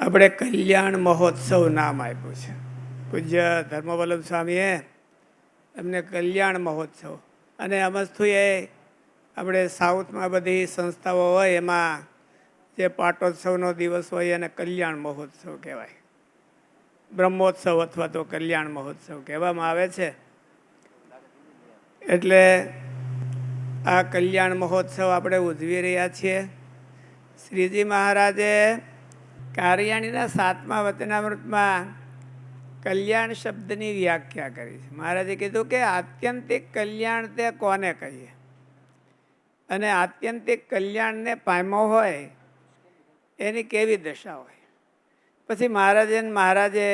આપણે કલ્યાણ મહોત્સવ નામ આપ્યું છે. પૂજ્ય ધર્મવલ્લભ સ્વામીએ એમને કલ્યાણ મહોત્સવ, અને અમસ્તુ એ આપણે સાઉથમાં બધી સંસ્થાઓ હોય એમાં જે પાટોત્સવનો દિવસ હોય એને કલ્યાણ મહોત્સવ કહેવાય. બ્રહ્મોત્સવ અથવા તો કલ્યાણ મહોત્સવ કહેવામાં આવે છે. એટલે આ કલ્યાણ મહોત્સવ આપણે ઉજવી રહ્યા છીએ. શ્રીજી મહારાજે કાર્યાણીના 7મા વચનામૃતમાં કલ્યાણ શબ્દની વ્યાખ્યા કરી છે. મહારાજે કીધું કે આત્યંતિક કલ્યાણ તે કોને કહીએ, અને આત્યંતિક કલ્યાણને પામ્યો હોય એની કેવી દશા હોય. પછી મહારાજે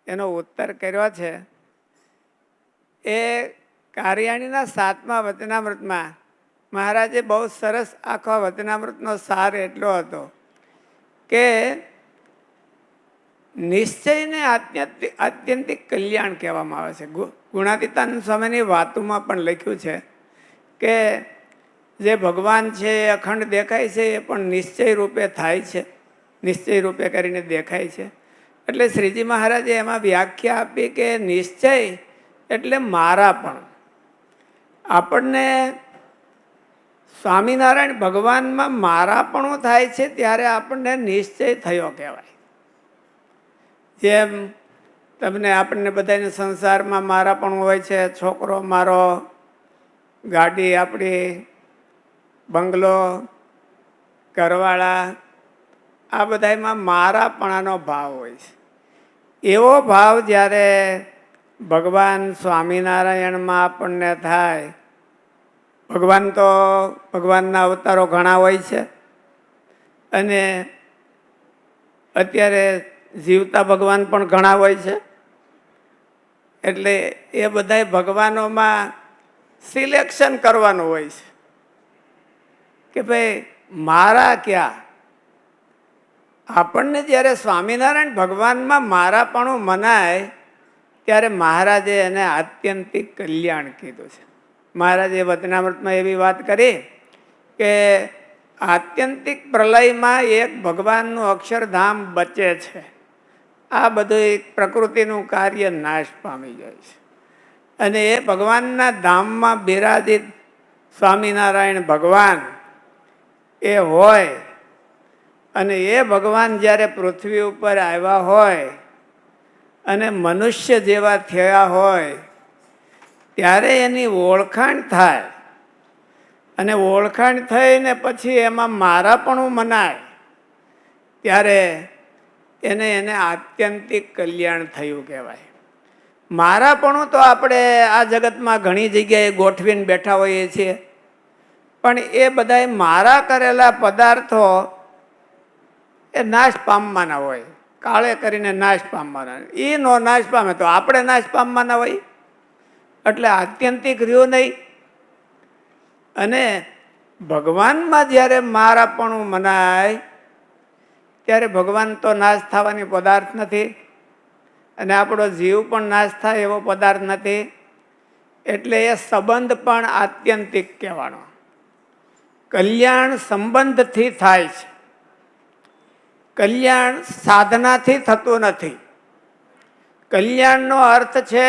એનો ઉત્તર કર્યો છે. એ કાર્યાણીના 7મા વચનામૃતમાં મહારાજે બહુ સરસ આખા વચનામૃતનો સાર એટલો હતો કે નિશ્ચયને આત્યંતિક કલ્યાણ કહેવામાં આવે છે. ગુણાતીતાનંદ સ્વામીની વાતોમાં પણ લખ્યું છે કે જે ભગવાન છે એ અખંડ દેખાય છે, એ પણ નિશ્ચય રૂપે થાય છે, નિશ્ચય રૂપે કરીને દેખાય છે. એટલે શ્રીજી મહારાજે એમાં વ્યાખ્યા આપી કે નિશ્ચય એટલે મારા પણ. આપણને સ્વામિનારાયણ ભગવાનમાં મારાપણું થાય છે ત્યારે આપણને નિશ્ચય થયો કહેવાય. જેમ આપણને બધાને સંસારમાં મારાપણું હોય છે, છોકરો મારો, ગાડી આપણી, બંગલો, ઘરવાળા, આ બધામાં મારાપણાનો ભાવ હોય છે. એવો ભાવ જ્યારે ભગવાન સ્વામિનારાયણમાં આપણને થાય, ભગવાનના અવતારો ઘણા હોય છે, અને અત્યારે જીવતા ભગવાન પણ ઘણા હોય છે. એટલે એ બધા ભગવાનોમાં સિલેક્શન કરવાનું હોય છે કે ભાઈ મારા ક્યાં. આપણને જ્યારે સ્વામિનારાયણ ભગવાનમાં મારાપણું મનાય ત્યારે મહારાજે એને આત્યંતિક કલ્યાણ કીધું છે. મહારાજે વચનામૃતમાં એવી વાત કરી કે આત્યંતિક પ્રલયમાં એક ભગવાનનું અક્ષરધામ બચે છે. આ બધું પ્રકૃતિનું કાર્ય નાશ પામી જાય છે, અને એ ભગવાનના ધામમાં બિરાજિત સ્વામિનારાયણ ભગવાન એ હોય, અને એ ભગવાન જ્યારે પૃથ્વી ઉપર આવ્યા હોય અને મનુષ્ય જેવા થયા હોય ત્યારે એની ઓળખાણ થાય, અને ઓળખાણ થઈને પછી એમાં મારાપણું મનાય ત્યારે એને આત્યંતિક કલ્યાણ થયું કહેવાય. મારાપણું તો આપણે આ જગતમાં ઘણી જગ્યાએ ગોઠવીને બેઠા હોઈએ છીએ, પણ એ બધા મારા કરેલા પદાર્થો એ નાશ પામવાના હોય, કાળે કરીને નાશ પામવાના. એ નો નાશ પામે તો આપણે નાશ પામવાના હોય, એટલે આત્યંતિક રહ્યું નહીં. અને ભગવાનમાં જ્યારે મારાપણું મનાય ત્યારે ભગવાન તો નાશ થવાની પદાર્થ નથી, અને આપણો જીવ પણ નાશ થાય એવો પદાર્થ નથી. એટલે એ સંબંધ પણ આત્યંતિક કહેવાનો. કલ્યાણ સંબંધથી થાય છે, કલ્યાણ સાધનાથી થતું નથી. કલ્યાણનો અર્થ છે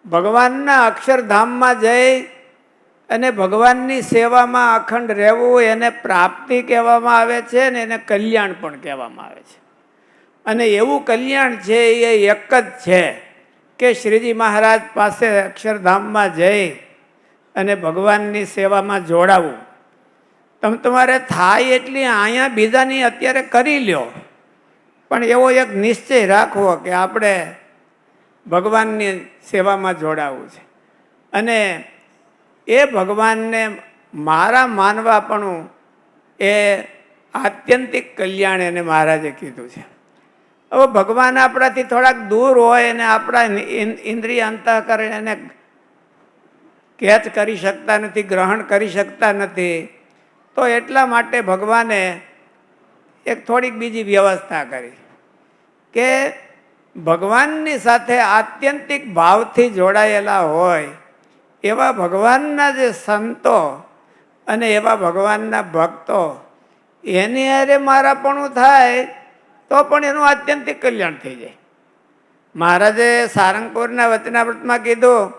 ભગવાનના અક્ષરધામમાં જઈ અને ભગવાનની સેવામાં અખંડ રહેવું. એને પ્રાપ્તિ કહેવામાં આવે છે, ને એને કલ્યાણ પણ કહેવામાં આવે છે. અને એવું કલ્યાણ છે એ એક જ છે કે શ્રીજી મહારાજ પાસે અક્ષરધામમાં જઈ અને ભગવાનની સેવામાં જોડાવું. તમારે થાય એટલી અહીંયા બીજાની અત્યારે કરી લ્યો, પણ એવો એક નિશ્ચય રાખવો કે આપણે ભગવાનની સેવામાં જોડાવું છે. અને એ ભગવાનને મારા માનવાપણું એ આત્યંતિક કલ્યાણ એને મહારાજે કીધું છે. હવે ભગવાન આપણાથી થોડાક દૂર હોય અને આપણા ઇન્દ્રિય અંતઃકરણ એને કેચ કરી શકતા નથી, ગ્રહણ કરી શકતા નથી, તો એટલા માટે ભગવાને એક થોડીક બીજી વ્યવસ્થા કરી કે ભગવાનની સાથે આત્યંતિક ભાવથી જોડાયેલા હોય એવા ભગવાનના જે સંતો અને એવા ભગવાનના ભક્તો એની હારે મારાપણું થાય તો પણ એનું આત્યંતિક કલ્યાણ થઈ જાય. મહારાજે સારંગપુરના વચનામૃતમાં કીધું,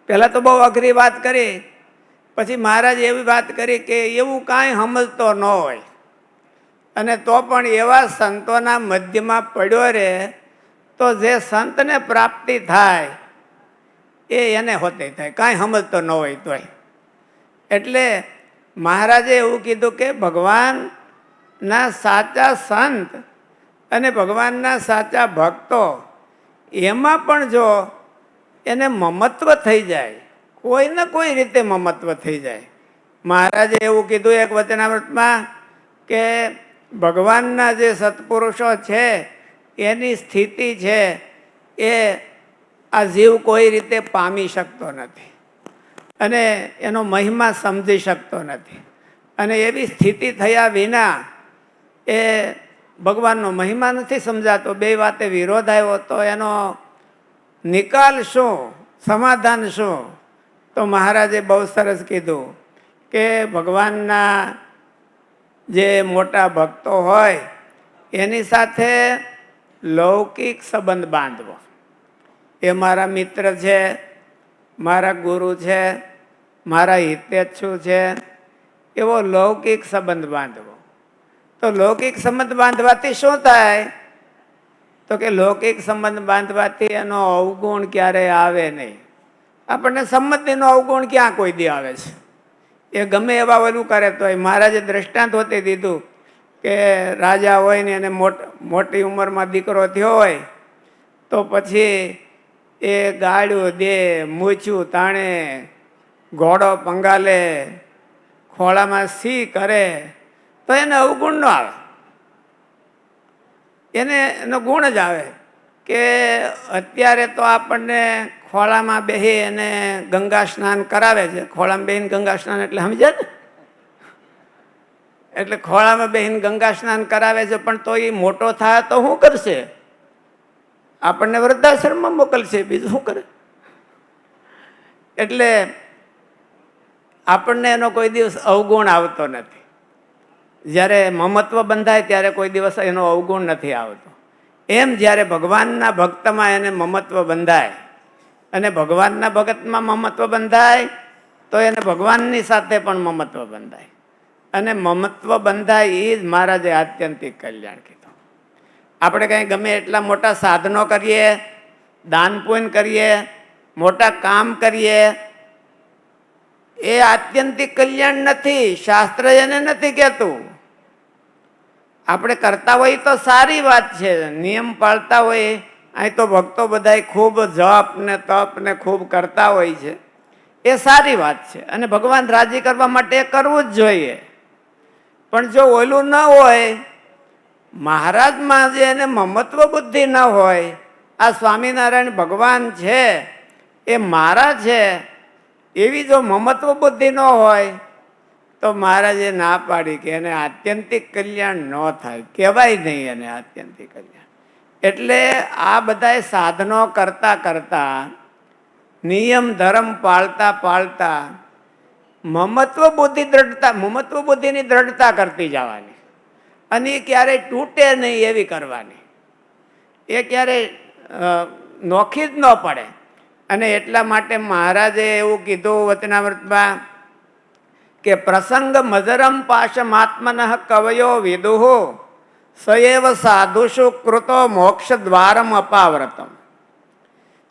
પહેલાં તો બહુ અઘરી વાત કરી, પછી મહારાજે એવી વાત કરી કે એવું કાંઈ સમજતો ન હોય અને તો પણ એવા સંતોના મધ્યમાં પડ્યો રહે તો જે સંતને પ્રાપ્તિ થાય એને હોતે થાય, કાંઈ સમજતો ન હોય તોય. એટલે મહારાજે એવું કીધું કે ભગવાનના સાચા સંત અને ભગવાનના સાચા ભક્તો એમાં પણ જો એને મમત્વ થઈ જાય, કોઈને કોઈ રીતે મમત્વ થઈ જાય. મહારાજે એવું કીધું એક વચનામૃતમાં કે ભગવાનના જે સત્પુરુષો છે એની સ્થિતિ છે એ આ જીવ કોઈ રીતે પામી શકતો નથી અને એનો મહિમા સમજી શકતો નથી. અને એવી સ્થિતિ થયા વિના એ ભગવાનનો મહિમા નથી સમજાતો, બે વાતે વિરોધ આવ્યો તો એનો નિકાલ શું, સમાધાન શું? તો મહારાજે બહુ સરસ કીધું કે ભગવાનના જે મોટા ભક્તો હોય એની સાથે લૌકિક સંબંધ બાંધવો. એ મારા મિત્ર છે, મારા ગુરુ છે, મારા હિતેચ્છુ છે, એવો લૌકિક સંબંધ બાંધવો. તો લૌકિક સંબંધ બાંધવાથી શું થાય? તો કે લૌકિક સંબંધ બાંધવાથી એનો અવગુણ ક્યારેય આવે નહીં. આપણને સંમતિનો અવગુણ ક્યાં કોઈ દી આવે છે? એ ગમે એવા ઓલું કરે તો મહારાજે દ્રષ્ટાંત હોતી દીધું કે રાજા હોય ને એને મોટી ઉંમરમાં દીકરો થયો હોય તો પછી એ ગાળ્યું દે, મૂછ્યું તાણે, ઘોડો પંગાલે, ખોળામાં સી કરે તો એને અવગુણ ન આવે, એને એનો ગુણ જ આવે. કે અત્યારે તો આપણને ખોળામાં બેસી અને ગંગા સ્નાન કરાવે છે. ખોળામાં બેસીને ગંગા સ્નાન એટલે સમજે ને, એટલે ખોળામાં બેસીને ગંગા સ્નાન કરાવે છે, પણ તો એ મોટો થાય તો શું કરશે? આપણને વૃદ્ધાશ્રમમાં મોકલશે, બીજું શું કરે? એટલે આપણને એનો કોઈ દિવસ અવગુણ આવતો નથી. જ્યારે મમત્વ બંધાય ત્યારે કોઈ દિવસ એનો અવગુણ નથી આવતો. એમ જ્યારે ભગવાનના ભક્તમાં એને મમત્વ બંધાય અને ભગવાનના ભગતમાં મમત્વ બંધાય તો એને ભગવાનની સાથે પણ મમત્વ બંધાય. અને મમત્વ બંધાય એ જ મહારાજે આત્યંતિક કલ્યાણ કીધું. આપણે કંઈ ગમે એટલા મોટા સાધનો કરીએ, દાન પુણ્ય કરીએ, મોટા કામ કરીએ, એ આત્યંતિક કલ્યાણ નથી. શાસ્ત્ર એને નથી કહેતું. આપણે કરતા હોય તો સારી વાત છે, નિયમ પાળતા હોય. અહીં તો ભક્તો બધા ખૂબ જપ ને તપ ને ખૂબ કરતા હોય છે, એ સારી વાત છે અને ભગવાન રાજી કરવા માટે કરવું જ જોઈએ. પણ જો ઓલું ન હોય, મહારાજમાં જે એને મમત્વ બુદ્ધિ ન હોય, આ સ્વામિનારાયણ ભગવાન છે એ મારા છે એવી જો મમત્વ બુદ્ધિ ન હોય તો મહારાજે ના પાડી કે એને આત્યંતિક કલ્યાણ ન થાય, કહેવાય નહીં એને આત્યંતિક કલ્યાણ. એટલે આ બધા સાધનો કરતા કરતા, નિયમ ધર્મ પાળતા પાળતા મમત્વ બુદ્ધિની દ્રઢતા કરતી જવાની અને એ ક્યારેય તૂટે નહીં એવી કરવાની. એ ક્યારેય નોખી જ ન પડે. અને એટલા માટે મહારાજે એવું કીધું વચનામૃતમાં કે પ્રસંગ મજરમ પાશમાત્મન કવયો વિદુહુ સએવ સાધુષુ કૃતો મોક્ષ દ્વારમ અપાવ્રતમ.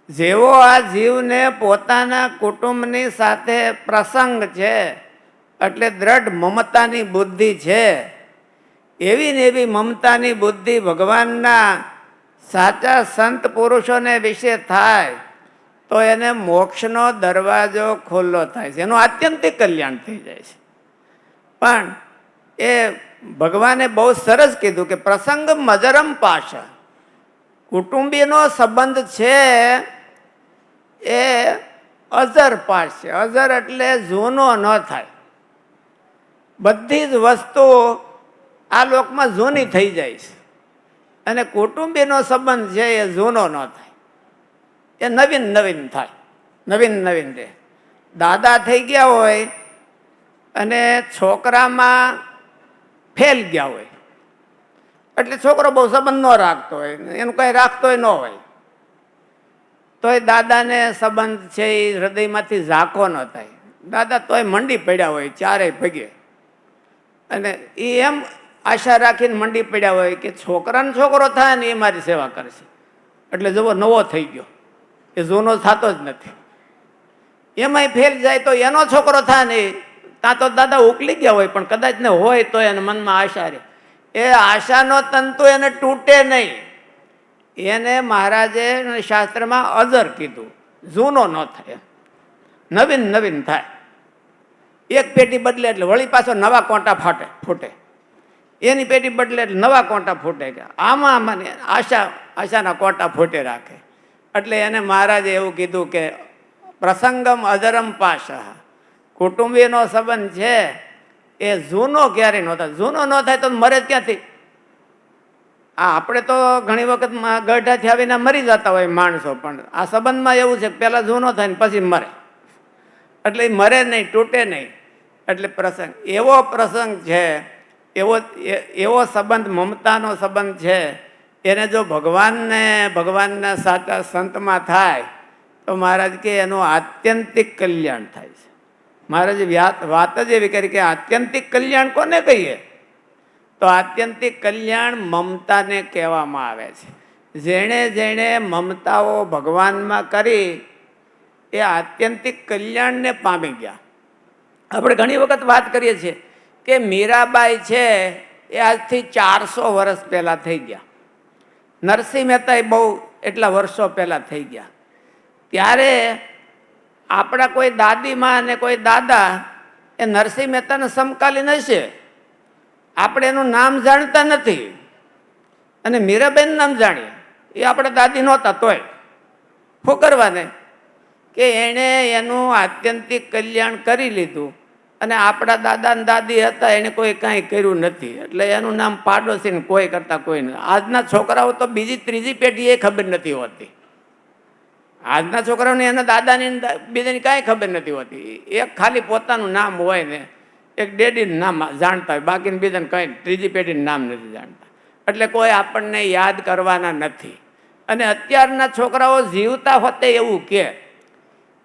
જેવો આ જીવને પોતાના કુટુંબની સાથે પ્રસંગ છે એટલે દ્રઢ મમતાની બુદ્ધિ છે, એવી ને એવી મમતાની બુદ્ધિ ભગવાનના સાચા સંત પુરુષોને વિશે થાય તો એને મોક્ષનો દરવાજો ખુલ્લો થાય છે, એનું આત્યંતિક કલ્યાણ થઈ જાય છે. પણ એ ભગવાને બહુ સરસ કીધું કે પ્રસંગ મજરમ પાશ, કુટુંબીનો સંબંધ છે એ અજર પાશ છે. અજર એટલે જૂનો ન થાય. બધી જ વસ્તુ આ લોકમાં જૂની થઈ જાય છે અને કુટુંબીનો સંબંધ છે એ જૂનો ન થાય, એ નવીન નવીન થાય, નવીન નવીન રહે. દાદા થઈ ગયા હોય અને છોકરામાં ફેલ ગયા હોય એટલે છોકરો બહુ સંબંધ ન રાખતો હોય, એનું કંઈ રાખતો ન હોય, તો એ દાદાને સંબંધ છે એ હૃદયમાંથી ઝાંખો ન થાય. દાદા તોય મંડી પડ્યા હોય ચારેય ભગે, અને એ એમ આશા રાખીને મંડી પડ્યા હોય કે છોકરાને છોકરો થાય ને એ મારી સેવા કરશે. એટલે જવો નવો થઈ ગયો, એ જૂનો થતો જ નથી. એમાંય ફેલ જાય તો એનો છોકરો થાય ને ત્યાં તો દાદા ઉકલી ગયા હોય, પણ કદાચ ને હોય તો એને મનમાં આશા રહે. એ આશાનો તંતુ એને તૂટે નહીં. એને મહારાજે શાસ્ત્રમાં અજર કીધું, જૂનો ન થાય, નવીન નવીન થાય. એક પેટી બદલે એટલે વળી પાછો નવા કોંટા ફૂટે, એની પેટી બદલે એટલે નવા કોંટા ફૂટે. આમાં મને આશાના કોંટા ફૂટે રાખે. એટલે એને મહારાજે એવું કીધું કે પ્રસંગમ અજરમ પાશા, કુટુંબીનો સંબંધ છે એ જૂનો ક્યારેય ન થાય. જૂનો ન થાય તો મરે ક્યાંથી? આપણે તો ઘણી વખત ગઢાથી આવીને મરી જતા હોય માણસો, પણ આ સંબંધમાં એવું છે પહેલાં જૂનો થાય ને પછી મરે. એટલે એ મરે નહીં, તૂટે નહીં. એટલે પ્રસંગ એવો પ્રસંગ છે, એવો સંબંધ મમતાનો સંબંધ છે. એને જો ભગવાનના સાચા સંતમાં થાય તો મહારાજ કે એનું આત્યંતિક કલ્યાણ થાય છે. મહારાજે વાત જ એવી કરી કે આત્યંતિક કલ્યાણ કોને કહીએ? તો આત્યંતિક કલ્યાણ મમતાને કહેવામાં આવે છે. જેણે જેણે મમતાઓ ભગવાનમાં કરી એ આત્યંતિક કલ્યાણને પામી ગયા. આપણે ઘણી વખત વાત કરીએ છીએ કે મીરાબાઈ છે એ આજથી 400 વર્ષ પહેલાં થઈ ગયા. નરસિંહ મહેતા એ બહુ એટલા વર્ષો પહેલાં થઈ ગયા. ત્યારે આપણા કોઈ દાદીમાં અને કોઈ દાદા એ નરસિંહ મહેતાને સમકાલીન હશે. આપણે એનું નામ જાણતા નથી અને મીરાબેન નામ જાણીએ. એ આપણા દાદી નહોતા તોય શું કરવાને કે એણે એનું આત્યંતિક કલ્યાણ કરી લીધું. અને આપણા દાદા ને દાદી હતા એને કોઈ કાંઈ કર્યું નથી, એટલે એનું નામ પાડોશી ને કોઈ કરતા કોઈ નથી. આજના છોકરાઓ તો બીજી ત્રીજી પેઢી એ ખબર નથી હોતી. આજના છોકરાઓને એના દાદાની બીજાની કાંઈ ખબર નથી હોતી. એક ખાલી પોતાનું નામ હોય ને એક ડેડીનું નામ જાણતા હોય, બાકીને બીજાને કંઈ ત્રીજી પેઢીનું નામ નથી જાણતા. એટલે કોઈ આપણને યાદ કરવાના નથી. અને અત્યારના છોકરાઓ જીવતા હોતે એવું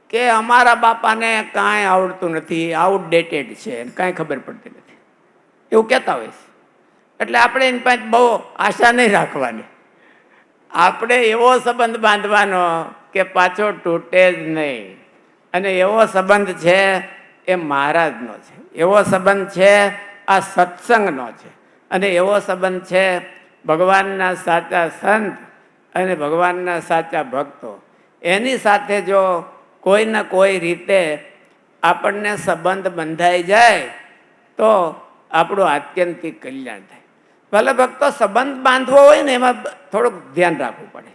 કે અમારા બાપાને કાંઈ આવડતું નથી, આઉટડેટેડ છે, કાંઈ ખબર પડતી નથી, એવું કહેતા હોય છે. એટલે આપણે એની પાસે બહુ આશા નહીં રાખવાની. આપણે એવો સંબંધ બાંધવાનો કે પાછો તૂટે જ નહીં. અને એવો સંબંધ છે એ મહારાજનો છે, એવો સંબંધ છે આ સત્સંગનો છે, અને એવો સંબંધ છે ભગવાનના સાચા સંત અને ભગવાનના સાચા ભક્તો. એની સાથે જો કોઈને કોઈ રીતે આપણને સંબંધ બંધાઈ જાય તો આપણું આત્યંતિક કલ્યાણ થાય. ભલે ભક્તો સંબંધ બાંધવો હોય ને એમાં થોડુંક ધ્યાન રાખવું પડે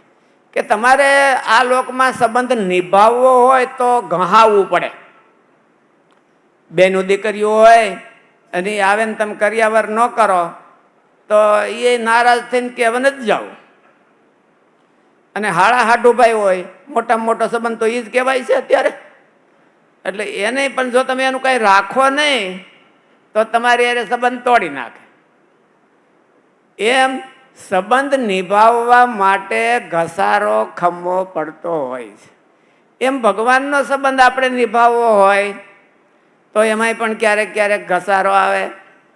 કે તમારે આ લોકમાં સંબંધ નિભાવવો હોય તો ગહાવવું પડે. બેનું દીકરીઓ હોય અને આવે ને તમે કરિયાવર ન કરો તો એ નારાજ થઈને કહેવાને જ જાઓ. અને હાડા હાડુભાઈ હોય મોટામાં મોટો સંબંધ તો એ જ કહેવાય છે અત્યારે. એટલે એને પણ જો તમે એનું કંઈ રાખો નહીં તો તમારી એને સંબંધ તોડી નાખે. એમ સંબંધ નિભાવવા માટે ઘસારો ખમવો પડતો હોય છે. એમ ભગવાનનો સંબંધ આપણે નિભાવવો હોય તો એમાંય પણ ક્યારેક ક્યારેક ઘસારો આવે,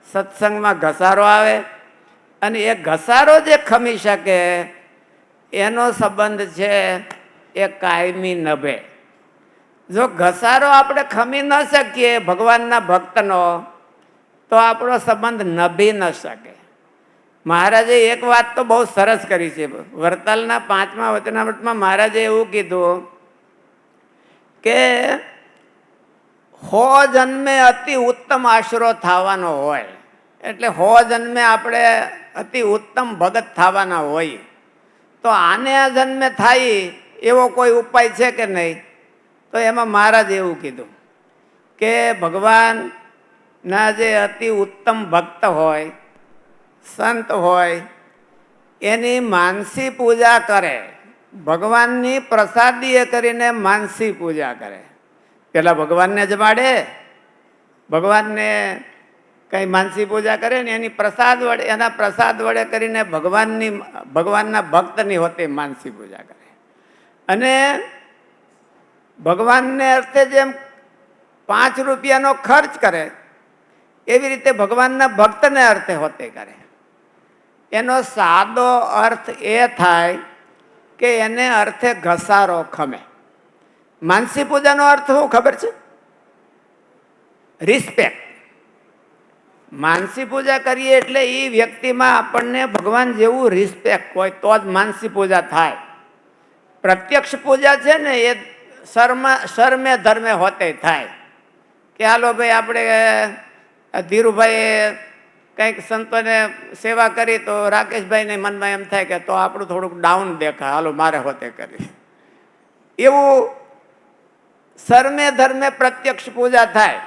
સત્સંગમાં ઘસારો આવે. અને એ ઘસારો જે ખમી શકે એનો સંબંધ છે એ કાયમી નભે. જો ઘસારો આપણે ખમી ન શકીએ ભગવાનના ભક્તનો તો આપણો સંબંધ નભી ન શકે. મહારાજે એક વાત તો બહુ સરસ કરી છે. વરતાલના 5મા વચનામૃતમાં મહારાજે એવું કીધું કે 100 જન્મે અતિ ઉત્તમ આશરો થવાનો હોય, એટલે 100 જન્મે આપણે અતિ ઉત્તમ ભગત થવાના હોય, તો આને આ જન્મે થાય એવો કોઈ ઉપાય છે કે નહીં? તો એમાં મહારાજે એવું કીધું કે ભગવાનના જે અતિ ઉત્તમ ભક્ત હોય, સંત હોય, એની માનસી પૂજા કરે, ભગવાનની પ્રસાદીએ કરીને માનસી પૂજા કરે. પેલા ભગવાનને જમાડે, ભગવાનને કંઈ માનસી પૂજા કરે ને એની પ્રસાદ વડે, એના પ્રસાદ વડે કરીને ભગવાનના ભક્તની હોતી માનસી પૂજા કરે. અને ભગવાનને અર્થે જેમ 5 રૂપિયાનો ખર્ચ કરે એવી રીતે ભગવાનના ભક્તને અર્થે હોતે કરે. એનો સાદો અર્થ એ થાય કે એને અર્થે ઘસારો ખમે. માનસી પૂજાનો અર્થ શું ખબર છે? રિસ્પેક્ટ. માનસી પૂજા કરીએ એટલે એ વ્યક્તિમાં આપણને ભગવાન જેવું રિસ્પેક્ટ હોય તો જ માનસી પૂજા થાય. પ્રત્યક્ષ પૂજા છે ને એ શર્મે ધર્મે હોતે થાય કે હાલો ભાઈ આપણે ધીરુભાઈએ કંઈક સંતોને સેવા કરી તો રાકેશભાઈને મનમાં એમ થાય કે તો આપણું થોડુંક ડાઉન દેખાય, હાલો મારે હોતે કરી. એવું શર્મે ધર્મે પ્રત્યક્ષ પૂજા થાય.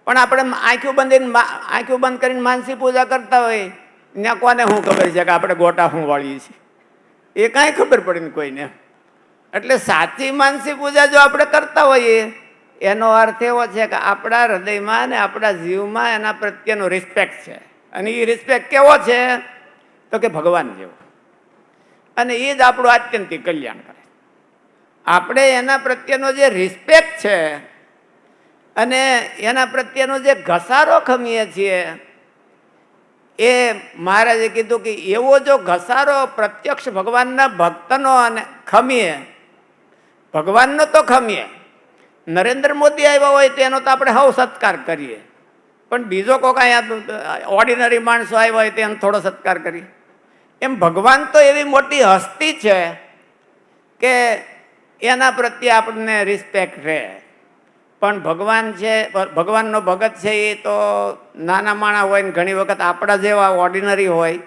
પણ આપણે આંખો બંધ કરીને માનસી પૂજા કરતા હોય ત્યાં કોને શું ખબર છે કે આપણે ગોટા શું વાળીએ છીએ? એ કાંઈ ખબર પડે ને કોઈને. એટલે સાચી માનસી પૂજા જો આપણે કરતા હોઈએ એનો અર્થ એવો છે કે આપણા હૃદયમાં અને આપણા જીવમાં એના પ્રત્યેનો રિસ્પેક્ટ છે. અને એ રિસ્પેક્ટ કેવો છે તો કે ભગવાન જેવો. અને એ જ આપણું આત્યંતિક કલ્યાણ કરે. આપણે એના પ્રત્યેનો જે રિસ્પેક્ટ છે અને એના પ્રત્યેનો જે ઘસારો ખમીએ છીએ એ મહારાજે કીધું કે એવો જો ઘસારો પ્રત્યક્ષ ભગવાનના ભક્તનો અને ખમીએ, ભગવાનનો તો ખમીએ. નરેન્દ્ર મોદી આવ્યા હોય તો એનો તો આપણે સૌ સત્કાર કરીએ, પણ બીજો કોઈ કાંઈ ઓર્ડિનરી માણસો આવ્યા હોય તો એનો થોડો સત્કાર કરીએ. એમ ભગવાન તો એવી મોટી હસ્તી છે કે એના પ્રત્યે આપણને રિસ્પેક્ટ રહે. પણ ભગવાન છે, ભગવાનનો ભગત છે એ તો નાના માણા હોય ને ઘણી વખત આપણા જેવા ઓર્ડિનરી હોય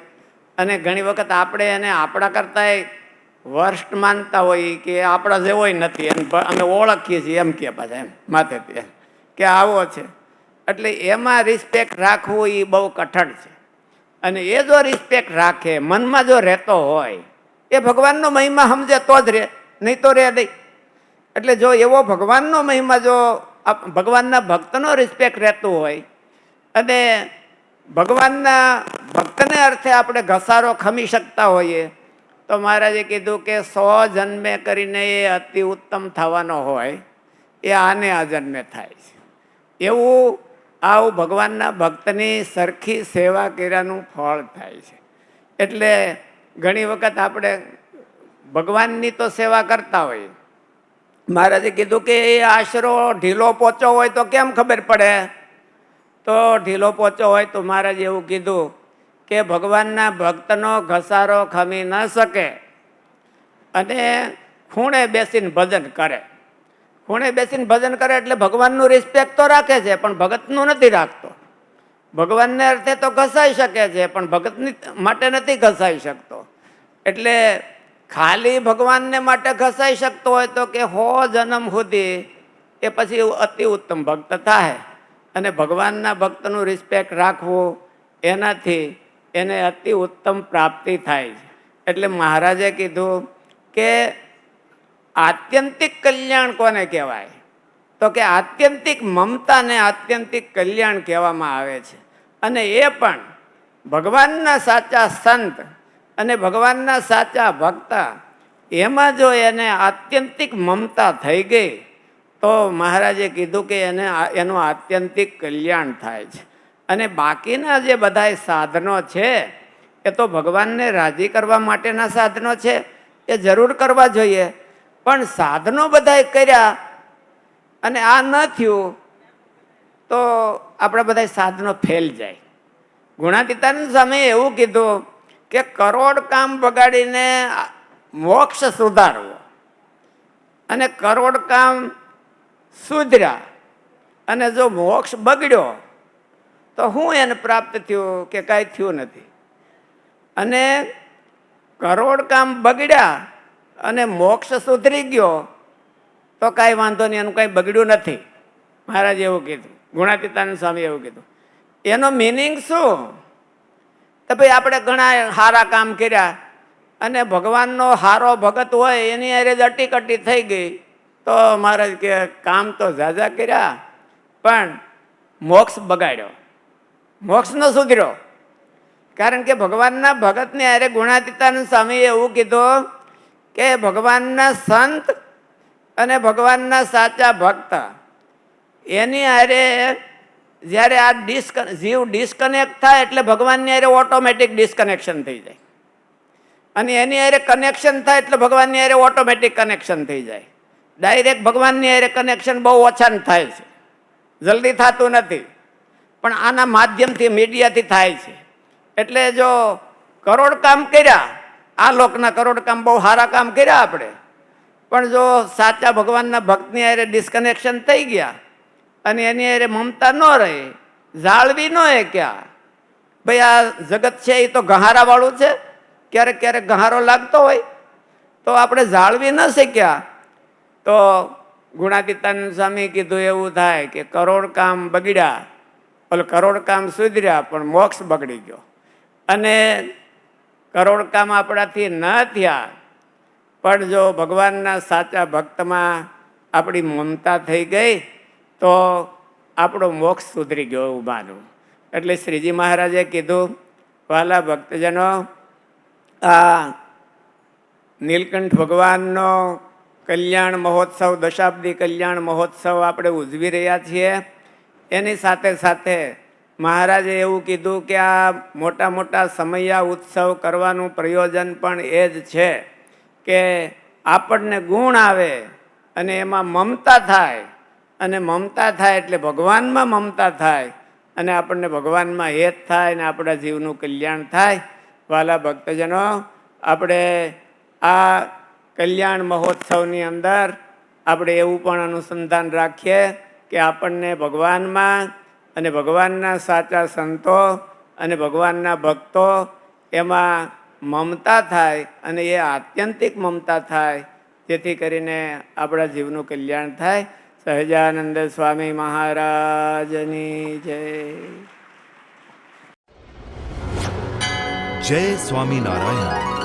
અને ઘણી વખત આપણે એને આપણા કરતાંય વર્સ્ટ માનતા હોય કે આપણા જેવોય નથી એમ અમે ઓળખીએ છીએ એમ કે પાછા એમ માથેથી કે આવો છે. એટલે એમાં રિસ્પેક્ટ રાખવું એ બહુ કઠણ છે. અને એ જો રિસ્પેક્ટ રાખે, મનમાં જો રહેતો હોય, એ ભગવાનનો મહિમા સમજે તો જ રહે, નહીં તો રહે નહીં. એટલે જો એવો ભગવાનનો મહિમા, જો ભગવાનના ભક્તનો રિસ્પેક્ટ રહેતું હોય અને ભગવાનના ભક્તને અર્થે આપણે ઘસારો ખમી શકતા હોઈએ તો મહારાજે કીધું કે 100 જન્મે કરીને એ અતિ ઉત્તમ થવાનો હોય એ આને આ જન્મે થાય છે. એવું આવું ભગવાનના ભક્તની સરખી સેવા કર્યાનું ફળ થાય છે. એટલે ઘણી વખત આપણે ભગવાનની તો સેવા કરતા હોઈએ. મહારાજે કીધું કે એ આશરો ઢીલો પોચો હોય તો કેમ ખબર પડે? તો ઢીલો પોચો હોય તો મહારાજે એવું કીધું કે ભગવાનના ભક્તનો ઘસારો ખમી ન શકે અને ખૂણે બેસીને ભજન કરે. ખૂણે બેસીને ભજન કરે એટલે ભગવાનનું રિસ્પેક્ટ તો રાખે છે પણ ભગતનું નથી રાખતો. ભગવાનને અર્થે તો ઘસાઈ શકે છે પણ ભગતની માટે નથી ઘસાઈ શકતો. એટલે ખાલી ભગવાનને માટે ઘસાઈ શકતો હોય તો કે 100 જન્મ સુધી એ પછી અતિ ઉત્તમ ભક્ત થાય. અને ભગવાનના ભક્તનું રિસ્પેક્ટ રાખવું એનાથી એને અતિ ઉત્તમ પ્રાપ્તિ થાય છે. એટલે મહારાજે કીધું કે આત્યંતિક કલ્યાણ કોને કહેવાય? તો કે આત્યંતિક મમતાને આત્યંતિક કલ્યાણ કહેવામાં આવે છે. અને એ પણ ભગવાનના સાચા સંત અને ભગવાનના સાચા ભક્ત એમાં જો એને આત્યંતિક મમતા થઈ ગઈ તો મહારાજે કીધું કે એનું આત્યંતિક કલ્યાણ થાય છે. અને બાકીના જે બધા સાધનો છે એ તો ભગવાનને રાજી કરવા માટેના સાધનો છે, એ જરૂર કરવા જોઈએ. પણ સાધનો બધા કર્યા અને આ ન થયું તો આપણા બધા સાધનો ફેલ જાય. ગુણાતીતાનંદ સ્વામીએ એવું કીધું કે કરોડ કામ બગાડીને મોક્ષ સુધારવો અને કરોડ કામ સુધર્યા અને જો મોક્ષ બગડ્યો તો શું એને પ્રાપ્ત થયું? કે કાંઈ થયું નથી. અને કરોડ કામ બગડ્યા અને મોક્ષ સુધરી ગયો તો કાંઈ વાંધો નહીં, એનું કાંઈ બગડ્યું નથી. મહારાજે એવું કીધું, ગુણાતીતાનંદ સ્વામી એવું કીધું. એનો મિનિંગ શું? તો ભાઈ આપણે ઘણા સારા કામ કર્યા અને ભગવાનનો સારો ભગત હોય એની હારે જ અટીકટી થઈ ગઈ તો મહારાજ કે કામ તો ઝાઝા કર્યા પણ મોક્ષ બગાડ્યો. મોક્ષ ન સુધર્યો. કારણ કે ભગવાનના ભગતને અરે ગુણાતીતાનંદ સ્વામીએ એવું કીધું કે ભગવાનના સંત અને ભગવાનના સાચા ભક્ત એની હારે જ્યારે આ જીવ ડિસ્કનેક્ટ થાય એટલે ભગવાનની હારે ઓટોમેટિક ડિસ્કનેક્શન થઈ જાય, અને એની હારે કનેક્શન થાય એટલે ભગવાનની હારે ઓટોમેટિક કનેક્શન થઈ જાય. ડાયરેક્ટ ભગવાનની હારે કનેક્શન બહુ ઓછા થાય છે, જલ્દી થતું નથી, પણ આના માધ્યમથી મીડિયાથી થાય છે. એટલે જો કરોડ કામ કર્યા, આ લોકના કરોડ કામ બહુ સારા કામ કર્યા આપણે, પણ જો સાચા ભગવાનના ભક્તની હારે ડિસ્કનેક્શન થઈ ગયા અને એની હારે મમતા ન રહી, જાળવી ન ક્યાં ભાઈ આ જગત છે એ તો ગહારાવાળું છે, ક્યારેક ક્યારેક ગહારો લાગતો હોય તો આપણે જાળવી ન શક્યા તો ગુણાતીતાનંદ સ્વામી કીધું એવું થાય કે કરોડ કામ બગડ્યા, ઓલે કરોડ કામ સુધર્યા પણ મોક્ષ બગડી ગયો. અને કરોડ કામ આપણાથી ન થયા પણ જો ભગવાનના સાચા ભક્તમાં આપણી મમતા થઈ ગઈ તો આપણો મોક્ષ સુધરી ગયો એવું માનવું. એટલે શ્રીજી મહારાજે કીધું, વાલા ભક્તજનો, આ નીલકંઠ ભગવાનનો કલ્યાણ મહોત્સવ, દશાબ્દી કલ્યાણ મહોત્સવ આપણે ઉજવી રહ્યા છીએ. એની સાથે સાથે મહારાજે એવું કીધું કે આ મોટા મોટા સમયા ઉત્સવ કરવાનું પ્રયોજન પણ એ જ છે કે આપણને ગુણ આવે અને એમાં મમતા થાય, અને મમતા થાય એટલે ભગવાનમાં મમતા થાય અને આપણને ભગવાનમાં હેત થાય અને આપણા જીવનું કલ્યાણ થાય. વાલા ભક્તજનો, આપણે આ કલ્યાણ મહોત્સવની અંદર આપણે એવું પણ અનુસંધાન રાખીએ કે આપણને ભગવાનમાં અને ભગવાનના સાચા સંતો અને ભગવાનના ભક્તો એમાં મમતા થાય, અને એ આત્યંતિક મમતા થાય, જેથી કરીને આપણા જીવનું કલ્યાણ થાય. સહજાનંદ સ્વામી મહારાજની જય. જય સ્વામિનારાયણ.